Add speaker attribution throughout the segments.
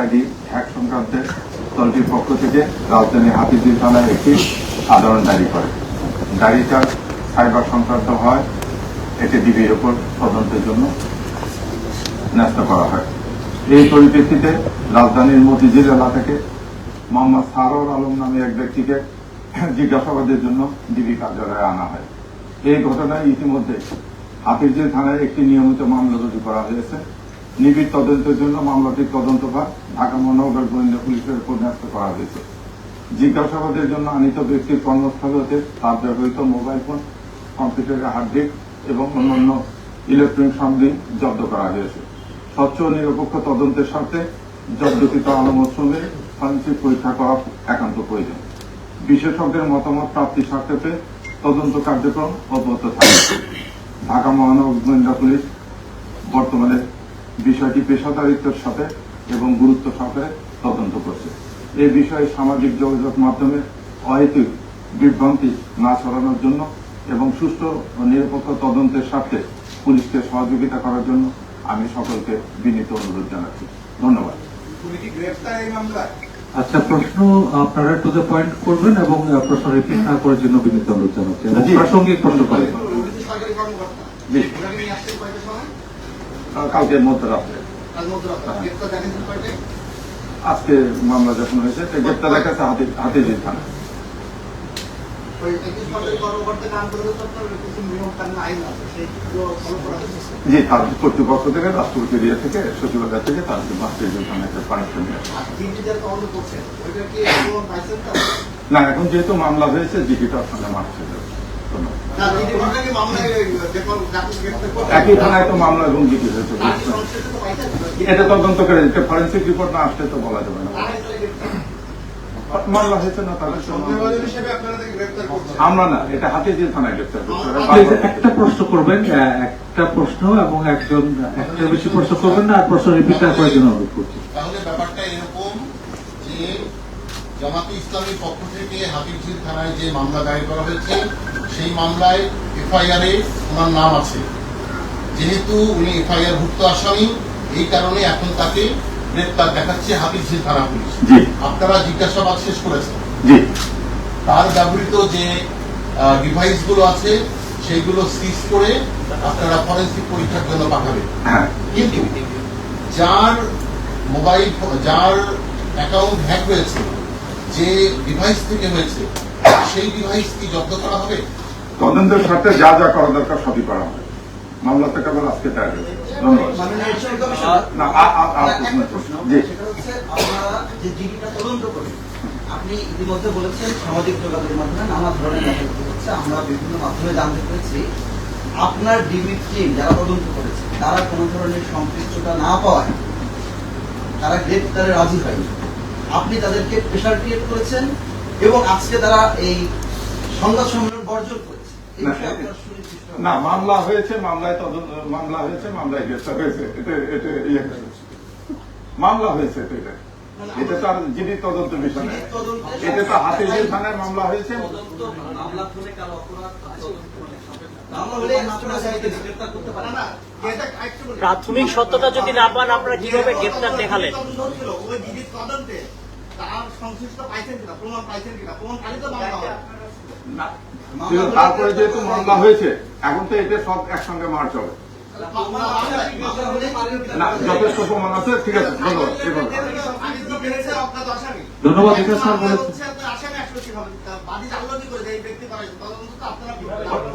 Speaker 1: ID hack সংক্রান্তে দলটির পক্ষ থেকে রাজধানী হাতিঝিল থানায় একটি সাধারণ ডায়েরি করে। ডায়েরিটা সাইবার সংক্রান্ত হয়, এটি ডিবির ওপর তদন্তের জন্য ন্যস্ত করা হয়। এই পরিপ্রেক্ষিতে রাজধানীর মতিঝিল এলাকা থেকে মোহাম্মদ সারোয়ার আলম নামে এক ব্যক্তিকে জিজ্ঞাসাবাদের জন্য ডিবি কার্যালয়ে আনা হয়। এই ঘটনায় ইতিমধ্যে হাতিঝিল থানায় একটি নিয়মিত মামলা রুজু করা হয়েছে। নিবিড় তদন্তের জন্য মামলাটির তদন্তভার ঢাকা মহানগর গোয়েন্দা পুলিশের উপর ন্যস্ত করা হয়েছে। জিজ্ঞাসাবাদের জন্য আনিত ব্যক্তির কর্মস্থল হতে তার ব্যবহৃত মোবাইল ফোন, কম্পিউটারের হার্ড ডিস্ক এবং অন্যান্য ইলেকট্রনিক সামগ্রী জব্দ করা হয়েছে। স্বচ্ছ ও নিরপেক্ষ তদন্তের স্বার্থে জব্দকৃত আলামতসমূহের ফরেনসিক পরীক্ষা করা একান্ত প্রয়োজন। বিশেষজ্ঞের মতামত প্রাপ্তির স্বার্থে তদন্ত কার্যক্রম অব্যাহত থাকবে। ঢাকা মহানগর গোয়েন্দা পুলিশ বর্তমানে বিষয়টি পেশাদারিত্বের সাথে এবং গুরুত্ব সহকারে তদন্ত করছে। এই বিষয়ে সামাজিক যোগাযোগ মাধ্যমে অহেতুক বিভ্রান্তি না ছড়ানোর জন্য এবং সুষ্ঠু ও নিরপেক্ষ তদন্তের স্বার্থে পুলিশকে সহযোগিতা করার জন্য আমি সকলকে বিনীত অনুরোধ জানাচ্ছি। ধন্যবাদ।
Speaker 2: আচ্ছা, প্রশ্ন আপনারা টু দ্য পয়েন্ট করবেন এবং প্রশ্ন রিপিট না করার জন্য বিনীত অনুরোধ জানাচ্ছি। প্রাসঙ্গিক প্রশ্ন করেন।
Speaker 1: কালকে মধ্যরাত্রে আজকে মামলা যখন হয়েছে গ্রেপ্তার দেখাচ্ছে হাতিঝিল থানা। জি, তার কর্তৃপক্ষ থেকে, রাষ্ট্রপতি এরিয়া থেকে, সচিবালয় থেকে তার হাতিঝিল থানা একটা পারমিশন নিয়ে না। এখন যেহেতু মামলা হয়েছে জিডিটার সঙ্গে মারছে একই থানায় তো মামলা এবং জিডি হয়েছে। এটা তদন্ত করে ফরেন্সিক রিপোর্ট না আসলে তো বলা যাবে না। মামলা হয়েছে না, তাদের আমরা না, এটা হাতিঝিল থানায় গ্রেপ্তার করছে।
Speaker 2: একটা প্রশ্ন করবেন, একটা প্রশ্ন এবং একজন একটা বেশি প্রশ্ন করবেন না, আর প্রশ্ন রিপিট না করার জন্য অনুরোধ করছি।
Speaker 3: তাহলে ব্যাপারটা এরকম যে জামাতে ইসলামীর পক্ষ থেকে হাতিঝিল থানায় যে মামলা দায়ের করা হয়েছে সেই মামলায় এফআইআর এ ওনার নাম আছে। যেহেতু উনি এফআইআর ভুক্ত আসামি, এই কারণে এখন তাকে গ্রেপ্তার দেখাচ্ছে হাতিঝিল থানা পুলিশ। আপনারা জিজ্ঞাসাবাদ শেষ করেছেন, তার ব্যবহৃত যে ডিভাইস গুলো আছে সেইগুলো সিজ করে আপনারা ফরেন্সিক পরীক্ষার জন্য পাঠাবেন। কিন্তু যার মোবাইল, যার অ্যাকাউন্ট হ্যাক হয়েছে, যে ডিভাইস থেকে হয়েছে, সেই ডিভাইস কি জব্দ করা হবে?
Speaker 1: তদন্তের সাথে যা যা করা দরকার সবই করা হবে। মামলাটা কেবল আজকে তাই।
Speaker 4: আপনি ইতিমধ্যে বলেছেন সামাজিক যোগাযোগের মাধ্যমে নানা ধরনের হচ্ছে, আমরা বিভিন্ন মাধ্যমে জানতে পেরেছি আপনার ডিবি টিম যারা তদন্ত করেছে তারা কোন ধরনের সম্পৃক্ততা না পাওয়ায় তারা গ্রেপ্তারে রাজি হয়নি। আপনি তাদেরকে প্রেশার ক্রিয়েট করেছেন এবং আজকে তারা এই সংবাদ সম্মেলন বর্জন করেছে।
Speaker 1: না, মামলা হয়েছে, মামলায় তদন্ত, মামলা হয়েছে, মামলায় গ্রেপ্তার হয়েছে, মামলা হয়েছে। এটা তো আর জিডি তদন্ত বিষয় না, এটা তো হাতিঝিল থানায় মামলা হয়েছে।
Speaker 5: প্রাথমিক সত্যতা যদি না পান আপনারা কিভাবে গ্রেপ্তার দেখালেন?
Speaker 1: তারপরে যেহেতু মামলা হয়েছে, এখন তো এটা সব একসঙ্গে মার্চ হবে না। যথেষ্ট প্রমাণ আছে, ঠিক আছে। ধন্যবাদ।
Speaker 2: ধন্যবাদ।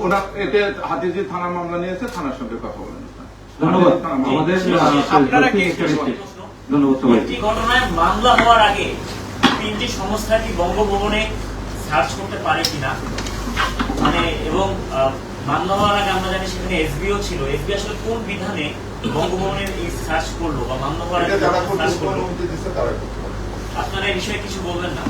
Speaker 1: ওনার এতে হাতিঝিল থানা মামলা নিয়েছে, থানার সঙ্গে কথা বলেন।
Speaker 2: ধন্যবাদ। আমাদের
Speaker 5: একটি ঘটনায় মামলা হওয়ার আগে তিনটি সংস্থা কি বঙ্গভবনে সার্চ করতে পারে কিনা, মানে এবং মামলা হওয়ার আগে আমরা জানি সেখানে এসবিও ছিল, এসবি আসলে কোন বিধানে বঙ্গভবনের এই সার্চ করলো বা মামলা হওয়ার আগে সার্চ করলো, আপনারা এই বিষয়ে কিছু বলবেন না?